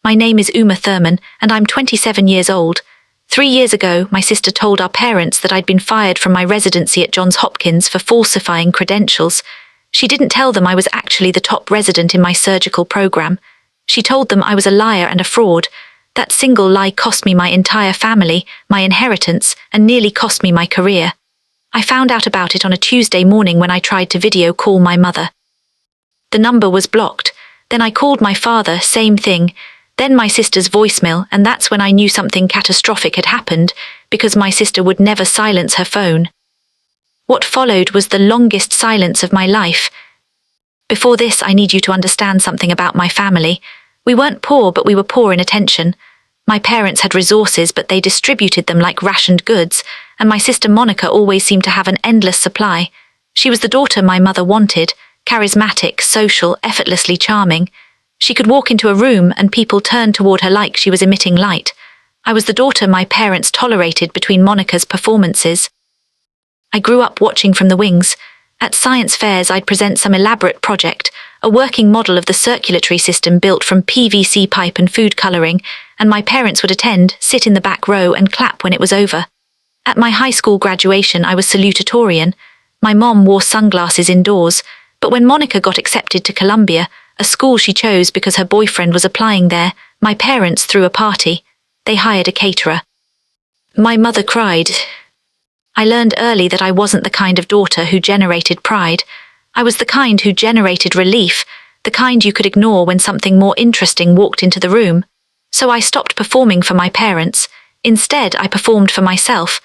My name is Uma Thurman, and I'm 27 years old. 3 years ago, my sister told our parents that I'd been fired from my residency at Johns Hopkins for falsifying credentials. She didn't tell them I was actually the top resident in my surgical program. She told them I was a liar and a fraud. That single lie cost me my entire family, my inheritance, and nearly cost me my career. I found out about it on a Tuesday morning when I tried to video call my mother. The number was blocked. Then I called my father, same thing. Then my sister's voicemail, and that's when I knew something catastrophic had happened, because my sister would never silence her phone. What followed was the longest silence of my life. Before this, I need you to understand something about my family. We weren't poor, but we were poor in attention. My parents had resources, but they distributed them like rationed goods, and my sister Monica always seemed to have an endless supply. She was the daughter my mother wanted, charismatic, social, effortlessly charming. She could walk into a room and people turned toward her like she was emitting light. I was the daughter my parents tolerated between Monica's performances. I grew up watching from the wings. At science fairs, I'd present some elaborate project, a working model of the circulatory system built from PVC pipe and food coloring, and my parents would attend, sit in the back row and clap when it was over. At my high school graduation, I was salutatorian. My mom wore sunglasses indoors, but when Monica got accepted to Columbia, a school she chose because her boyfriend was applying there, my parents threw a party. They hired a caterer. My mother cried. I learned early that I wasn't the kind of daughter who generated pride. I was the kind who generated relief, the kind you could ignore when something more interesting walked into the room. So I stopped performing for my parents. Instead, I performed for myself.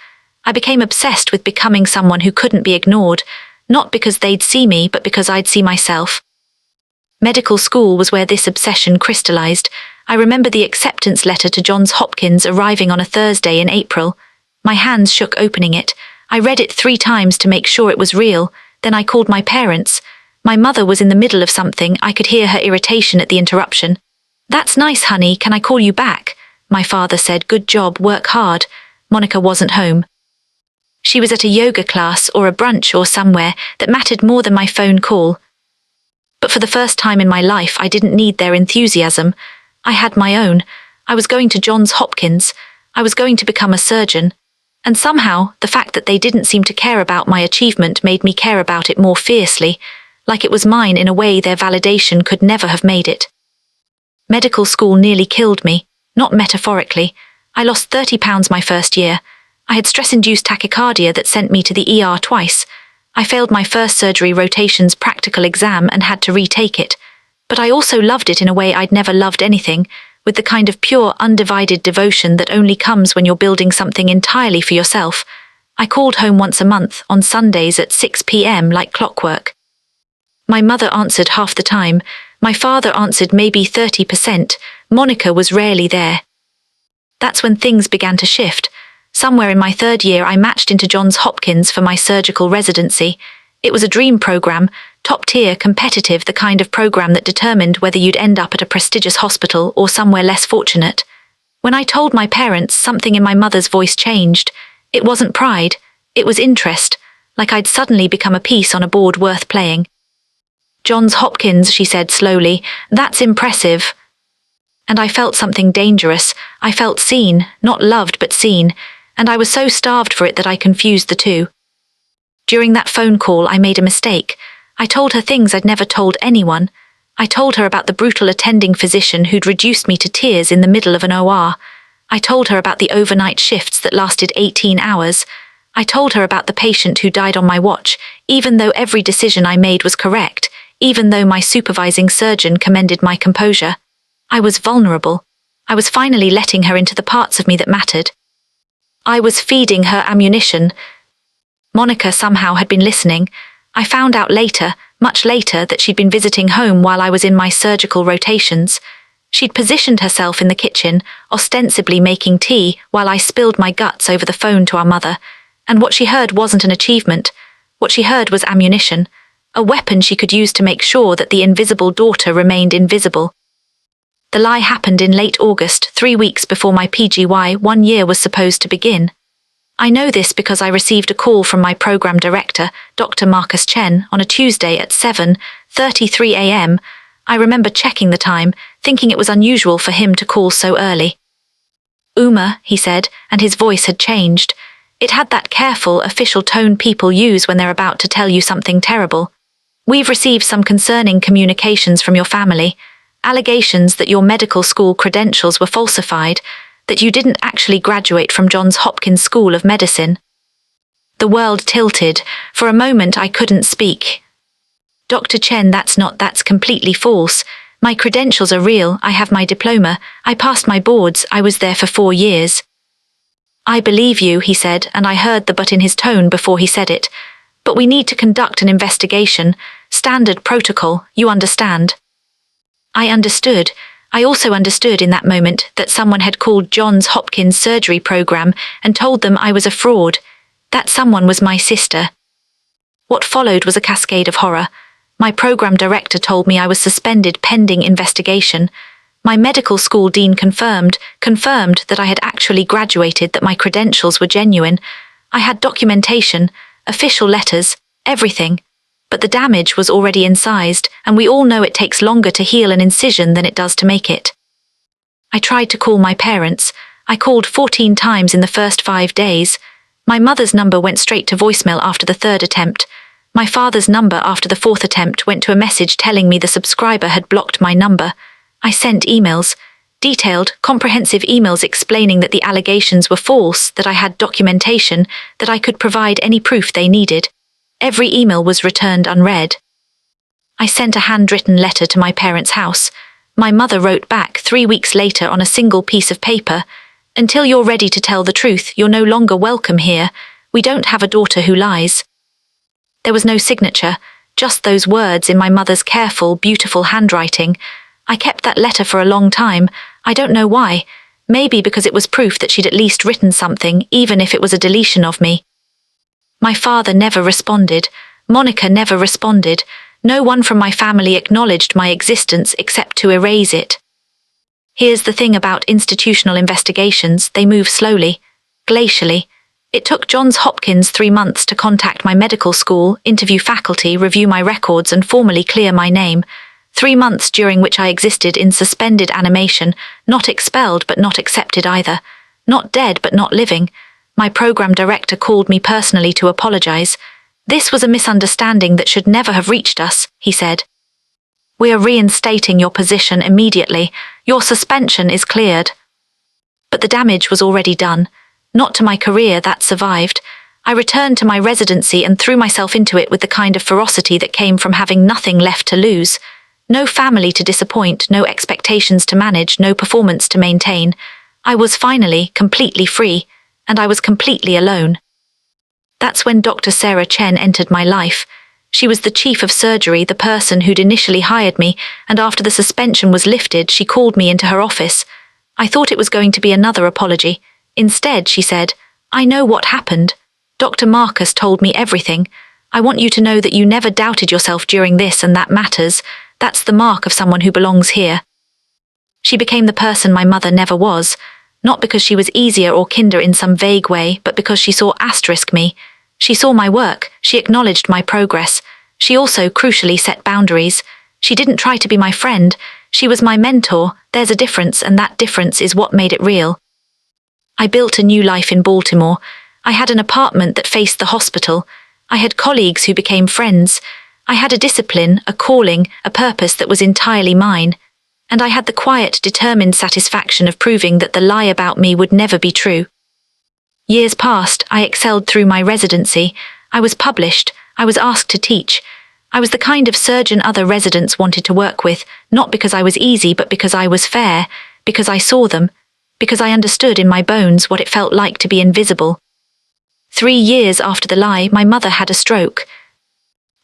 I became obsessed with becoming someone who couldn't be ignored, not because they'd see me, but because I'd see myself. Medical school was where this obsession crystallized. I remember the acceptance letter to Johns Hopkins arriving on a Thursday in April. My hands shook opening it. I read it 3 times to make sure it was real. Then I called my parents. My mother was in the middle of something. I could hear her irritation at the interruption. "That's nice, honey. Can I call you back?" My father said, "Good job, work hard." Monica wasn't home. She was at a yoga class or a brunch or somewhere that mattered more than my phone call. But for the first time in my life, I didn't need their enthusiasm. I had my own. I was going to Johns Hopkins. I was going to become a surgeon. And somehow, the fact that they didn't seem to care about my achievement made me care about it more fiercely, like it was mine in a way their validation could never have made it. Medical school nearly killed me, not metaphorically. I lost 30 pounds my first year. I had stress-induced tachycardia that sent me to the ER twice. I failed my first surgery rotations practical exam and had to retake it. But I also loved it in a way I'd never loved anything, with the kind of pure, undivided devotion that only comes when you're building something entirely for yourself. I called home once a month, on Sundays at 6 p.m. like clockwork. My mother answered half the time. My father answered maybe 30%. Monica was rarely there. That's when things began to shift. Somewhere in my 3rd year, I matched into Johns Hopkins for my surgical residency. It was a dream program, top-tier, competitive, the kind of program that determined whether you'd end up at a prestigious hospital or somewhere less fortunate. When I told my parents, something in my mother's voice changed. It wasn't pride, it was interest, like I'd suddenly become a piece on a board worth playing. "Johns Hopkins," she said slowly, "that's impressive." And I felt something dangerous. I felt seen, not loved but seen, and I was so starved for it that I confused the two. During that phone call, I made a mistake. I told her things I'd never told anyone. I told her about the brutal attending physician who'd reduced me to tears in the middle of an OR. I told her about the overnight shifts that lasted 18 hours. I told her about the patient who died on my watch, even though every decision I made was correct, even though my supervising surgeon commended my composure. I was vulnerable. I was finally letting her into the parts of me that mattered. I was feeding her ammunition. Monica somehow had been listening. I found out later, much later, that she'd been visiting home while I was in my surgical rotations. She'd positioned herself in the kitchen, ostensibly making tea, while I spilled my guts over the phone to our mother. And what she heard wasn't an achievement. What she heard was ammunition, a weapon she could use to make sure that the invisible daughter remained invisible. The lie happened in late August, 3 weeks before my PGY 1 year was supposed to begin. I know this because I received a call from my program director, Dr. Marcus Chen, on a Tuesday at 7:33 a.m. I remember checking the time, thinking it was unusual for him to call so early. Uma, he said, and his voice had changed. It had that careful, official tone people use when they're about to tell you something terrible. We've received some concerning communications from your family. Allegations that your medical school credentials were falsified, that you didn't actually graduate from Johns Hopkins School of Medicine. The world tilted. For a moment I couldn't speak. Dr. Chen, that's completely false. My credentials are real, I have my diploma, I passed my boards, I was there for 4 years. I believe you, he said, and I heard the but in his tone before he said it. But we need to conduct an investigation, standard protocol, you understand. I understood. I also understood in that moment that someone had called Johns Hopkins surgery program and told them I was a fraud. That someone was my sister. What followed was a cascade of horror. My program director told me I was suspended pending investigation. My medical school dean confirmed that I had actually graduated, that my credentials were genuine. I had documentation, official letters, everything. But the damage was already incised, and we all know it takes longer to heal an incision than it does to make it. I tried to call my parents. I called 14 times in the first 5 days. My mother's number went straight to voicemail after the 3rd attempt. My father's number after the 4th attempt went to a message telling me the subscriber had blocked my number. I sent emails, detailed, comprehensive emails explaining that the allegations were false, that I had documentation, that I could provide any proof they needed. Every email was returned unread. I sent a handwritten letter to my parents' house. My mother wrote back 3 weeks later on a single piece of paper, "Until you're ready to tell the truth, you're no longer welcome here. We don't have a daughter who lies." There was no signature, just those words in my mother's careful, beautiful handwriting. I kept that letter for a long time. I don't know why. Maybe because it was proof that she'd at least written something, even if it was a deletion of me. My father never responded. Monica never responded. No one from my family acknowledged my existence except to erase it. Here's the thing about institutional investigations, they move slowly, glacially. It took Johns Hopkins 3 months to contact my medical school, interview faculty, review my records, and formally clear my name. 3 months during which I existed in suspended animation, not expelled but not accepted either. Not dead but not living. My program director called me personally to apologize. "This was a misunderstanding that should never have reached us," he said. "We are reinstating your position immediately. Your suspension is cleared." But the damage was already done. Not to my career that survived. I returned to my residency and threw myself into it with the kind of ferocity that came from having nothing left to lose. No family to disappoint, no expectations to manage, no performance to maintain. I was finally completely free, and I was completely alone. That's when Dr. Sarah Chen entered my life. She was the chief of surgery, the person who'd initially hired me, and after the suspension was lifted, she called me into her office. I thought it was going to be another apology. Instead, she said, "I know what happened. Dr. Marcus told me everything. I want you to know that you never doubted yourself during this, and that matters. That's the mark of someone who belongs here." She became the person my mother never was, not because she was easier or kinder in some vague way, but because she saw me. She saw my work, she acknowledged my progress. She also crucially set boundaries. She didn't try to be my friend, she was my mentor. There's a difference, and that difference is what made it real. I built a new life in Baltimore. I had an apartment that faced the hospital. I had colleagues who became friends. I had a discipline, a calling, a purpose that was entirely mine. And I had the quiet, determined satisfaction of proving that the lie about me would never be true. Years passed, I excelled through my residency. I was published. I was asked to teach. I was the kind of surgeon other residents wanted to work with, not because I was easy, but because I was fair, because I saw them, because I understood in my bones what it felt like to be invisible. 3 years after the lie, my mother had a stroke.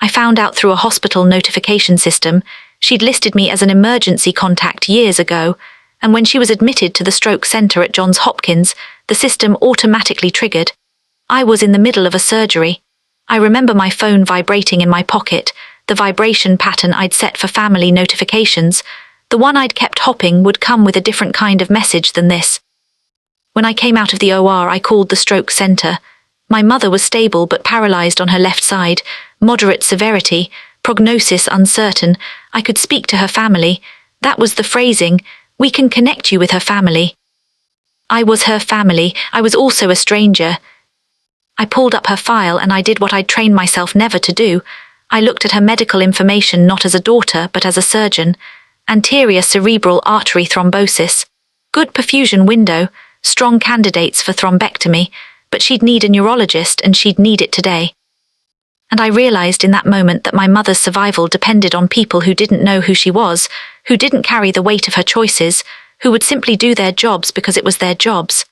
I found out through a hospital notification system. She'd listed me as an emergency contact years ago, and when she was admitted to the stroke center at Johns Hopkins, the system automatically triggered. I was in the middle of a surgery. I remember my phone vibrating in my pocket, the vibration pattern I'd set for family notifications. The one I'd kept hopping would come with a different kind of message than this. When I came out of the OR, I called the stroke center. My mother was stable but paralyzed on her left side, moderate severity, Prognosis uncertain. I could speak to her family. That was the phrasing. We can connect you with her family. I was her family. I was also a stranger. I pulled up her file and I did what I'd trained myself never to do. I looked at her medical information not as a daughter but as a surgeon. Anterior cerebral artery thrombosis. Good perfusion window. Strong candidates for thrombectomy. But she'd need a neurologist and she'd need it today. And I realized in that moment that my mother's survival depended on people who didn't know who she was, who didn't carry the weight of her choices, who would simply do their jobs because it was their jobs.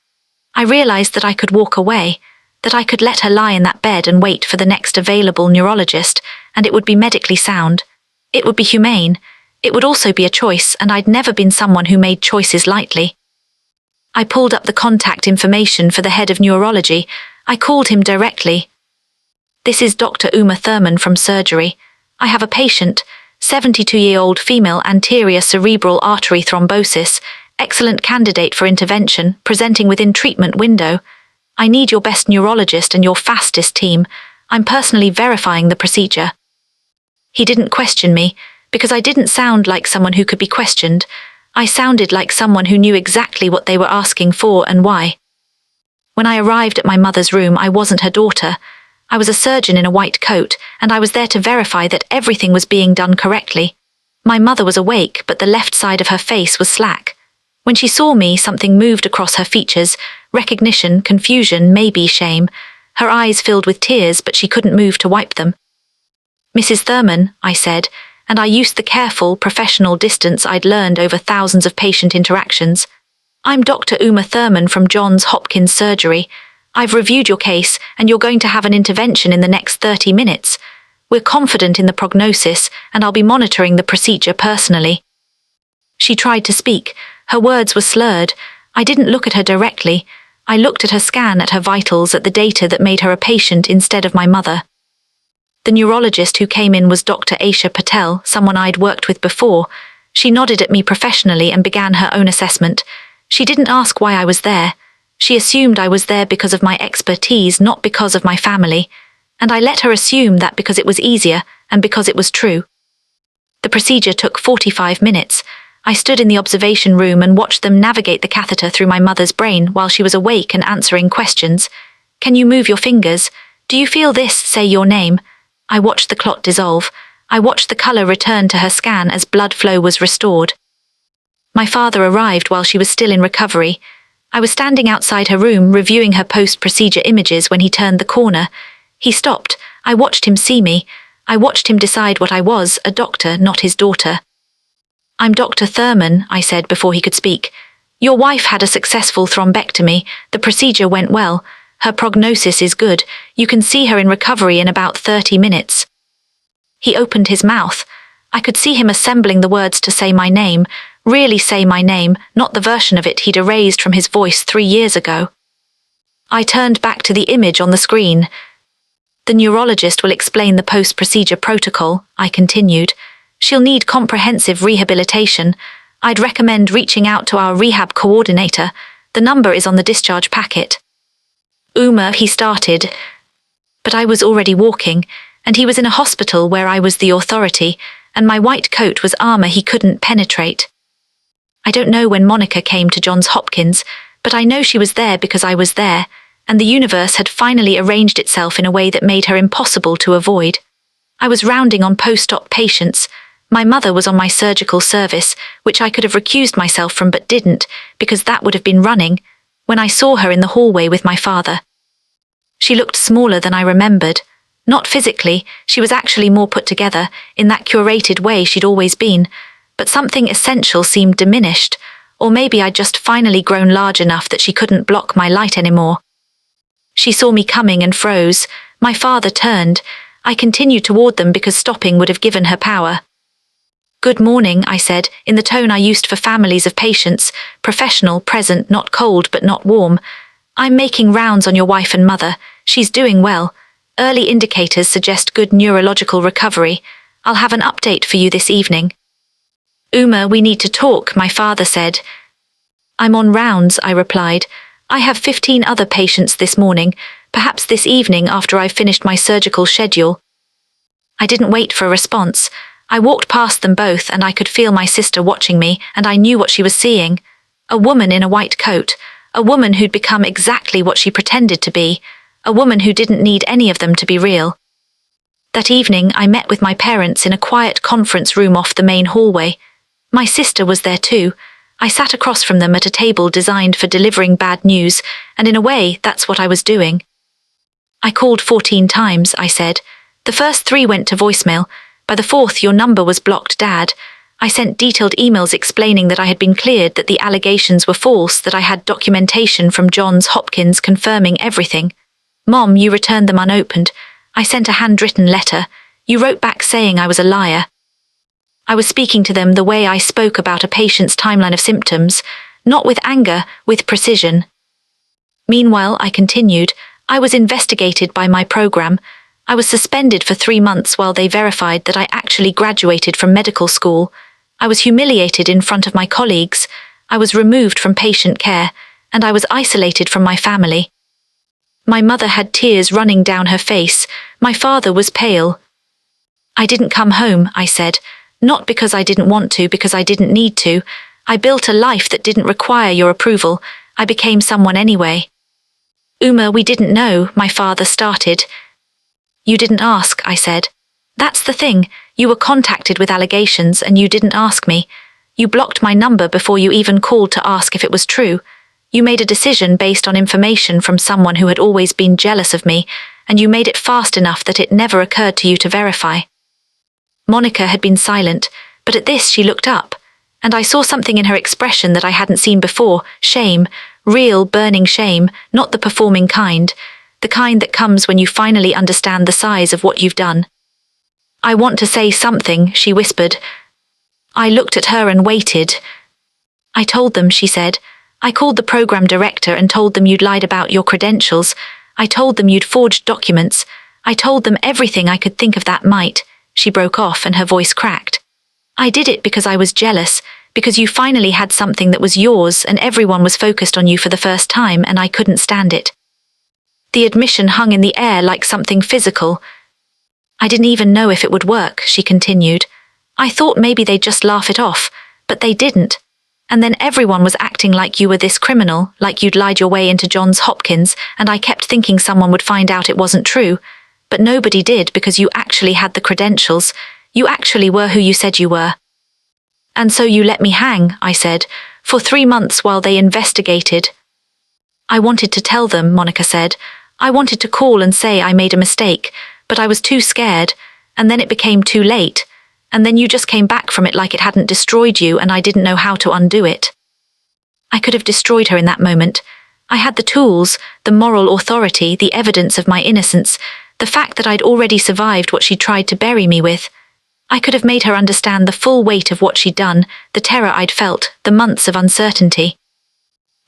I realized that I could walk away, that I could let her lie in that bed and wait for the next available neurologist, and it would be medically sound. It would be humane. It would also be a choice, and I'd never been someone who made choices lightly. I pulled up the contact information for the head of neurology. I called him directly. This is Dr. Uma Thurman from surgery. I have a patient, 72-year-old female anterior cerebral artery thrombosis, excellent candidate for intervention, presenting within treatment window. I need your best neurologist and your fastest team. I'm personally verifying the procedure. He didn't question me, because I didn't sound like someone who could be questioned. I sounded like someone who knew exactly what they were asking for and why. When I arrived at my mother's room, I wasn't her daughter. I was a surgeon in a white coat, and I was there to verify that everything was being done correctly. My mother was awake, but the left side of her face was slack. When she saw me, something moved across her features, recognition, confusion, maybe shame. Her eyes filled with tears, but she couldn't move to wipe them. Mrs. Thurman, I said, and I used the careful, professional distance I'd learned over thousands of patient interactions. I'm Dr. Uma Thurman from Johns Hopkins Surgery. I've reviewed your case, and you're going to have an intervention in the next 30 minutes. We're confident in the prognosis, and I'll be monitoring the procedure personally. She tried to speak. Her words were slurred. I didn't look at her directly. I looked at her scan, at her vitals, at the data that made her a patient instead of my mother. The neurologist who came in was Dr. Aisha Patel, someone I'd worked with before. She nodded at me professionally and began her own assessment. She didn't ask why I was there. She assumed I was there because of my expertise, not because of my family. And I let her assume that because it was easier and because it was true. The procedure took 45 minutes. I stood in the observation room and watched them navigate the catheter through my mother's brain while she was awake and answering questions. Can you move your fingers? Do you feel this? Say your name. I watched the clot dissolve. I watched the color return to her scan as blood flow was restored. My father arrived while she was still in recovery. I was standing outside her room reviewing her post-procedure images when he turned the corner. He stopped. I watched him see me. I watched him decide what I was, a doctor, not his daughter. I'm Dr. Thurman, I said before he could speak. Your wife had a successful thrombectomy. The procedure went well. Her prognosis is good. You can see her in recovery in about 30 minutes. He opened his mouth. I could see him assembling the words to say my name, really say my name, not the version of it he'd erased from his voice 3 years ago. I turned back to the image on the screen. The neurologist will explain the post-procedure protocol, I continued. She'll need comprehensive rehabilitation. I'd recommend reaching out to our rehab coordinator. The number is on the discharge packet. Uma, he started. But I was already walking, and he was in a hospital where I was the authority, and my white coat was armor he couldn't penetrate. I don't know when Monica came to Johns Hopkins, but I know she was there because I was there, and the universe had finally arranged itself in a way that made her impossible to avoid. I was rounding on post-op patients. My mother was on my surgical service, which I could have recused myself from but didn't, because that would have been running, when I saw her in the hallway with my father. She looked smaller than I remembered. Not physically, she was actually more put together, in that curated way she'd always been, but something essential seemed diminished, or maybe I'd just finally grown large enough that she couldn't block my light anymore. She saw me coming and froze. My father turned. I continued toward them because stopping would have given her power. Good morning, I said, in the tone I used for families of patients, professional, present, not cold but not warm. I'm making rounds on your wife and mother. She's doing well. Early indicators suggest good neurological recovery. I'll have an update for you this evening. Uma, we need to talk, my father said. I'm on rounds, I replied. I have 15 other patients this morning, perhaps this evening after I've finished my surgical schedule. I didn't wait for a response. I walked past them both and I could feel my sister watching me, and I knew what she was seeing. A woman in a white coat, a woman who'd become exactly what she pretended to be, a woman who didn't need any of them to be real. That evening, I met with my parents in a quiet conference room off the main hallway. My sister was there too. I sat across from them at a table designed for delivering bad news, and in a way, that's what I was doing. I called 14 times, I said. The first 3 went to voicemail. By the 4th, your number was blocked, Dad. I sent detailed emails explaining that I had been cleared, that the allegations were false, that I had documentation from Johns Hopkins confirming everything. Mom, you returned them unopened. I sent a handwritten letter. You wrote back saying I was a liar. I was speaking to them the way I spoke about a patient's timeline of symptoms, not with anger, with precision. Meanwhile, I continued, I was investigated by my program. I was suspended for 3 months while they verified that I actually graduated from medical school. I was humiliated in front of my colleagues. I was removed from patient care, and I was isolated from my family. My mother had tears running down her face. My father was pale. I didn't come home, I said, not because I didn't want to, because I didn't need to. I built a life that didn't require your approval. I became someone anyway. Uma, we didn't know, my father started. You didn't ask, I said. That's the thing, you were contacted with allegations and you didn't ask me. You blocked my number before you even called to ask if it was true. You made a decision based on information from someone who had always been jealous of me, and you made it fast enough that it never occurred to you to verify. Monica had been silent, but at this she looked up, and I saw something in her expression that I hadn't seen before, shame, real burning shame, not the performing kind, the kind that comes when you finally understand the size of what you've done. I want to say something, she whispered. I looked at her and waited. I told them, she said. I called the program director and told them you'd lied about your credentials. I told them you'd forged documents. I told them everything I could think of that might. She broke off and her voice cracked. I did it because I was jealous, because you finally had something that was yours and everyone was focused on you for the first time, and I couldn't stand it. The admission hung in the air like something physical. I didn't even know if it would work, she continued. I thought maybe they'd just laugh it off, but they didn't. And then everyone was acting like you were this criminal, like you'd lied your way into Johns Hopkins, and I kept thinking someone would find out it wasn't true. But nobody did, because you actually had the credentials. You actually were who you said you were. And so you let me hang, I said, for 3 months while they investigated. I wanted to tell them, Monica said. I wanted to call and say I made a mistake, but I was too scared, and then it became too late. And then you just came back from it like it hadn't destroyed you, and I didn't know how to undo it. I could have destroyed her in that moment. I had the tools, the moral authority, the evidence of my innocence, the fact that I'd already survived what she tried to bury me with. I could have made her understand the full weight of what she'd done, the terror I'd felt, the months of uncertainty.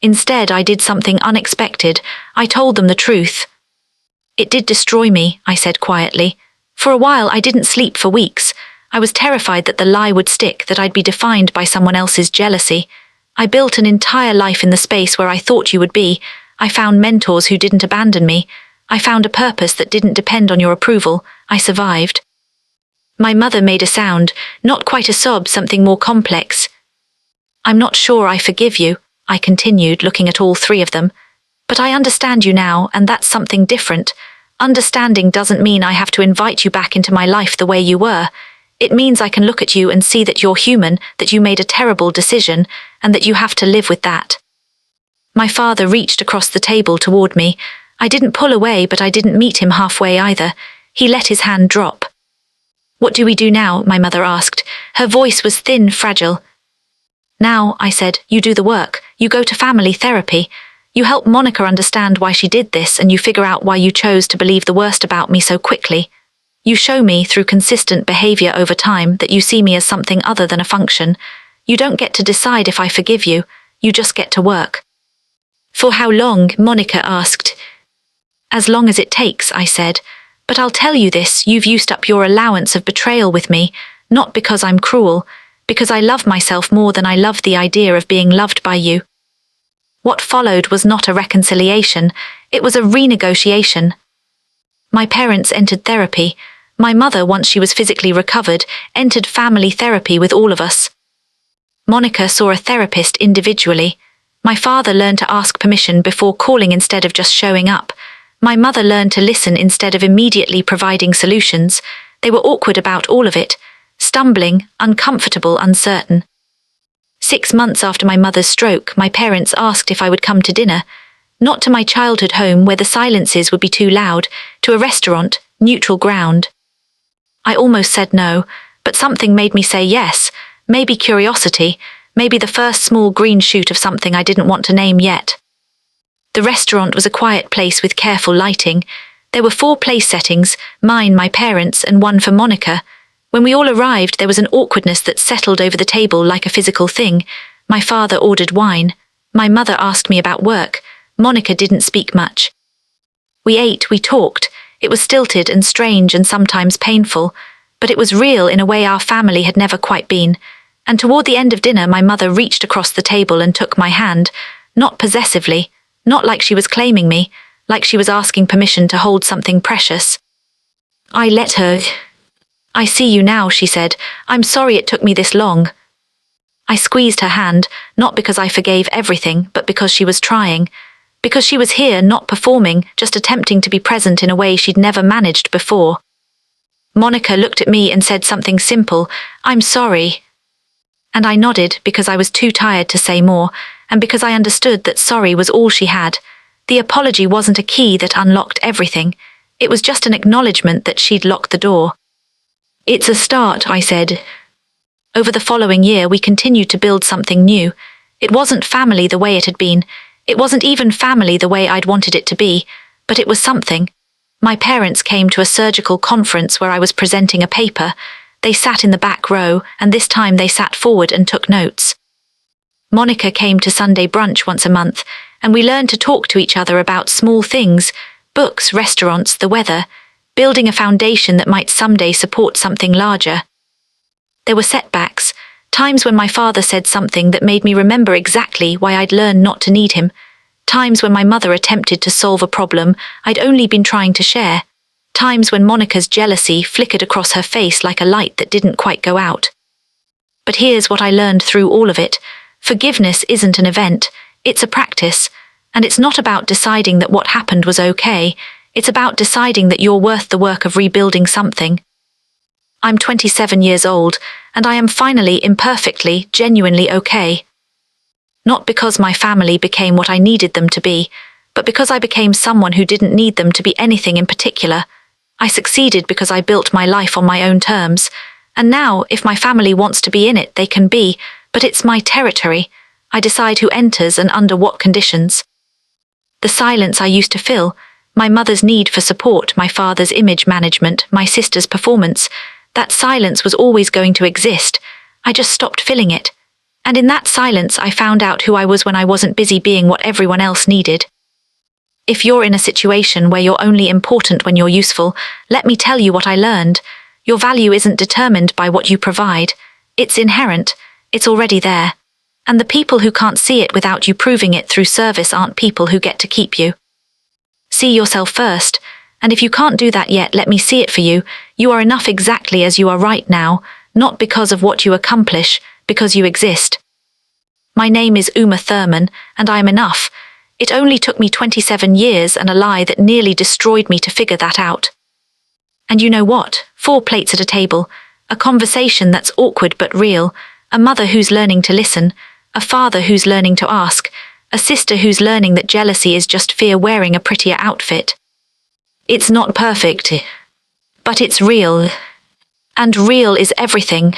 Instead, I did something unexpected. I told them the truth. It did destroy me, I said quietly. For a while, I didn't sleep for weeks. I was terrified that the lie would stick, that I'd be defined by someone else's jealousy. I built an entire life in the space where I thought you would be. I found mentors who didn't abandon me. I found a purpose that didn't depend on your approval. I survived. My mother made a sound, not quite a sob, something more complex. I'm not sure I forgive you, I continued, looking at all 3 of them. But I understand you now, and that's something different. Understanding doesn't mean I have to invite you back into my life the way you were. It means I can look at you and see that you're human, that you made a terrible decision, and that you have to live with that. My father reached across the table toward me. I didn't pull away, but I didn't meet him halfway either. He let his hand drop. What do we do now? My mother asked. Her voice was thin, fragile. Now, I said, you do the work. You go to family therapy. You help Monica understand why she did this, and you figure out why you chose to believe the worst about me so quickly. You show me, through consistent behavior over time, that you see me as something other than a function. You don't get to decide if I forgive you. You just get to work. For how long? Monica asked. As long as it takes, I said. But I'll tell you this, you've used up your allowance of betrayal with me, not because I'm cruel, because I love myself more than I love the idea of being loved by you. What followed was not a reconciliation, it was a renegotiation. My parents entered therapy. My mother, once she was physically recovered, entered family therapy with all of us. Monica saw a therapist individually. My father learned to ask permission before calling instead of just showing up. My mother learned to listen instead of immediately providing solutions. They were awkward about all of it, stumbling, uncomfortable, uncertain. 6 months after my mother's stroke, my parents asked if I would come to dinner. Not to my childhood home where the silences would be too loud, to a restaurant, neutral ground. I almost said no, but something made me say yes, maybe curiosity, maybe the first small green shoot of something I didn't want to name yet. The restaurant was a quiet place with careful lighting. There were 4 place settings, mine, my parents', and one for Monica. When we all arrived, there was an awkwardness that settled over the table like a physical thing. My father ordered wine. My mother asked me about work. Monica didn't speak much. We ate, we talked. It was stilted and strange and sometimes painful, but it was real in a way our family had never quite been. And toward the end of dinner, my mother reached across the table and took my hand, not possessively, not like she was claiming me, like she was asking permission to hold something precious. I let her. "I see you now," she said. "I'm sorry it took me this long." I squeezed her hand, not because I forgave everything, but because she was trying. Because she was here, not performing, just attempting to be present in a way she'd never managed before. Monica looked at me and said something simple, "I'm sorry." And I nodded because I was too tired to say more, and because I understood that sorry was all she had. The apology wasn't a key that unlocked everything. It was just an acknowledgement that she'd locked the door. "It's a start," I said. Over the following year, we continued to build something new. It wasn't family the way it had been. It wasn't even family the way I'd wanted it to be, but it was something. My parents came to a surgical conference where I was presenting a paper. They sat in the back row, and this time they sat forward and took notes. Monica came to Sunday brunch once a month, and we learned to talk to each other about small things, books, restaurants, the weather, building a foundation that might someday support something larger. There were setbacks, times when my father said something that made me remember exactly why I'd learned not to need him, times when my mother attempted to solve a problem I'd only been trying to share, times when Monica's jealousy flickered across her face like a light that didn't quite go out. But here's what I learned through all of it. Forgiveness isn't an event, it's a practice, and it's not about deciding that what happened was okay, it's about deciding that you're worth the work of rebuilding something. I'm 27 years old, and I am finally, imperfectly, genuinely okay. Not because my family became what I needed them to be, but because I became someone who didn't need them to be anything in particular. I succeeded because I built my life on my own terms, and now, if my family wants to be in it, they can be, but it's my territory. I decide who enters and under what conditions. The silence I used to fill, my mother's need for support, my father's image management, my sister's performance, that silence was always going to exist. I just stopped filling it. And in that silence, I found out who I was when I wasn't busy being what everyone else needed. If you're in a situation where you're only important when you're useful, let me tell you what I learned. Your value isn't determined by what you provide. It's inherent. It's already there. And the people who can't see it without you proving it through service aren't people who get to keep you. See yourself first. And if you can't do that yet, let me see it for you. You are enough exactly as you are right now, not because of what you accomplish, because you exist. My name is Uma Thurman, and I am enough. It only took me 27 years and a lie that nearly destroyed me to figure that out. And you know what? 4 plates at a table, a conversation that's awkward but real, a mother who's learning to listen, a father who's learning to ask, a sister who's learning that jealousy is just fear wearing a prettier outfit. It's not perfect, but it's real. And real is everything.